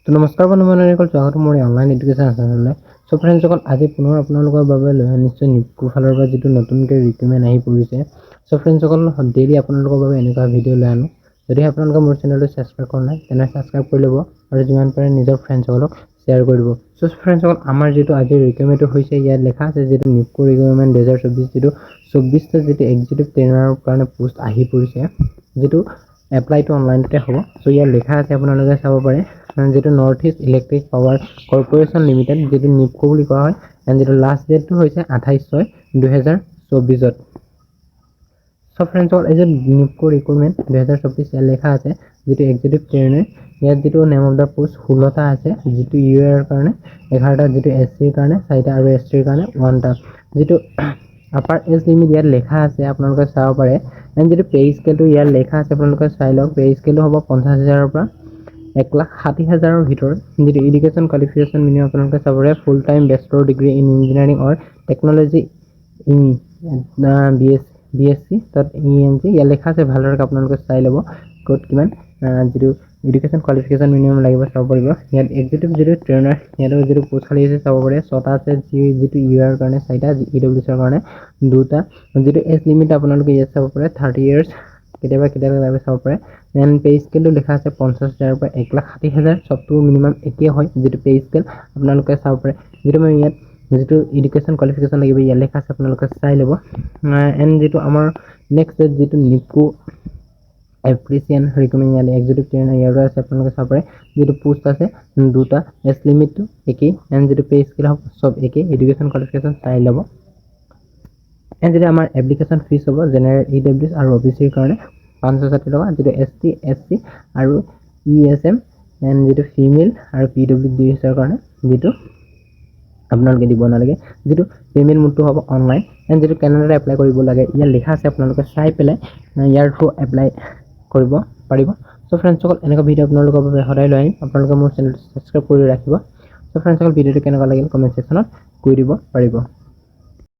তো নমস্কাৰ বন্ধুসকল, স্বাগতম মোৰ অনলাইন এডুকেশ্যন চেনেললৈ। সো ফ্ৰেণ্ডসকল, আজি পুনৰ আপোনালোকৰ বাবে নিশ্চয় নিপকুৰ ফালৰ পৰা যিটো নতুনকৈ ৰিক্ৰুটমেণ্ট আহি পৰিছে। সো ফ্ৰেণ্ডসকল, ডেইলি আপোনালোকৰ বাবে এনেকুৱা ভিডিঅ' লৈ আনো। যদি আপোনালোকে মোৰ চেনেলটো ছাবস্ক্ৰাইব কৰা নাই তেনে ছাবস্ক্ৰাইব কৰি ল'ব আৰু যিমান পাৰে নিজৰ ফ্ৰেণ্ডসকলক শ্বেয়াৰ কৰি দিব। সো ফ্ৰেণ্ডসকল, আমাৰ যিটো আজিৰ ৰিক্ৰুটমেণ্টটো হৈছে, ইয়াত লেখা আছে যিটো নিপকু ৰিক্ৰুটমেণ্ট 2024 যিটো 24টা যিটো এক্সিকিউটিভ ট্ৰেইনাৰৰ কাৰণে পোষ্ট আহি পৰিছে, যিটো এপ্লাইটো অনলাইনতে হ'ব। সো ইয়াত লেখা আছে, আপোনালোকে চাব পাৰে, যেটো north east electric power corporation limited, যেটো নিপকো বুলি কোৱা হয়। এণ্ড যেটো লাষ্ট ডেটটো হৈছে 28/6/2024। সো ফ্ৰেণ্ডসকল, এই যে নিপকো ৰিক্ৰুটমেণ্ট 2024 ইয়াত লেখা আছে যেটো এক্সিকিউটিভ ট্ৰেইনাৰ। ইয়াত যেটো নেম অফ দা পোষ্ট 16টা আছে, যেটো ইউআৰ কাৰণে 11টা, যেটো এসসিৰ কাৰণে 4টা আৰু এসটিৰ কাৰণে 1টা। যেটো আপাৰ এজ লিমিট ইয়াত লেখা আছে, আপোনালোকে চাব পাৰে। এণ্ড যেটো পে স্কেলটো ইয়াত লেখা আছে, আপোনালোকে চাই লওক। পে স্কেলটো হ'ব 50,000ৰ পৰা 1,60,000ৰ ভিতৰত। যেটো এডুকেশ্যন কোৱালিফিকেশ্যন মিনিমাম আপোনালোকে চাব পাৰে, full time bachelor degree in engineering or technology in BSc তাত ENG ইয়াত লেখা আছে, ভালদৰে আপোনালোকে চাই ল'ব ক'ত কিমান যেটো এডুকেশ্যন কোৱালিফিকেশ্যন মিনিমাম লাগিব চাব পাৰিব। ইয়াত এক্সিকিউটিভ যেটো ট্ৰেইনাৰ ইয়াত যেটো পোষ্ট খালি আছে চাব পাৰে, 6টা আছে। যেটো ইউআৰ কাৰণে 4টা, EWSৰ কাৰণে 2টা। যেটো এজ লিমিট আপোনালোকে ইয়াত চাব পাৰে 30 ইয়াৰ্ছ, কেতিয়াবা লাগিব চাব পাৰে। দেন পে স্কেলটো লেখা আছে 50,000ৰ পৰা 1,60,000, সবটো মিনিমাম একেই হয় যেটো পে স্কেল আপোনালোকে চাব পাৰে। যেটো মই ইয়াত যেটো এডুকেশ্যন কোৱালিফিকেশ্যন লাগিব ইয়াত লেখা আছে, আপোনালোকে চাই ল'ব। এণ্ড যেটো আমাৰ নেক্সট যেটো নিপকো এপ্ৰিচিয়েন ৰিকমেণ্ড ইয়াত এক্সিকিউটিভ ট্ৰেইনাৰ ইয়াৰো আছে, আপোনালোকে চাব পাৰে। যেটো পোষ্ট আছে 2টা, এজ লিমিটটো একেই। এণ্ড যেটো পে স্কেল হ'ব সব একেই, এডুকেশ্যন কোৱালিফিকেশ্যন চাই ল'ব। এণ্ড যেটো আমাৰ এপ্লিকেশ্যন ফিজ হ'ব জেনেৰেল EWS আৰু OBCৰ কাৰণে 560 টকা। যেটো ST SC আৰু ESM এণ্ড যেটো ফিমেল আৰু PWDৰ কাৰণে যেটো আপোনালোকে দিব নালাগে। যেটো পেমেন্ট মোডটো হ'ব অনলাইন। এণ্ড যেটো কেনেদৰে এপ্লাই কৰিব লাগে ইয়াত লেখা আছে, আপোনালোকে চাই পেলাই ইয়াৰ থ্ৰু এপ্লাই কৰিব পাৰিব। সো ফ্ৰেণ্ডসকল, এনেকুৱা ভিডিঅ' আপোনালোকৰ বাবে সদায় লৈ আহিম। আপোনালোকে মোৰ চেনেলটো ছাবস্ক্ৰাইব কৰি ৰাখিব। সো ফ্ৰেণ্ডসকল, ভিডিঅ'টো কেনেকুৱা লাগিল কমেণ্ট ছেকশ্যনত কৈ দিব পাৰিব।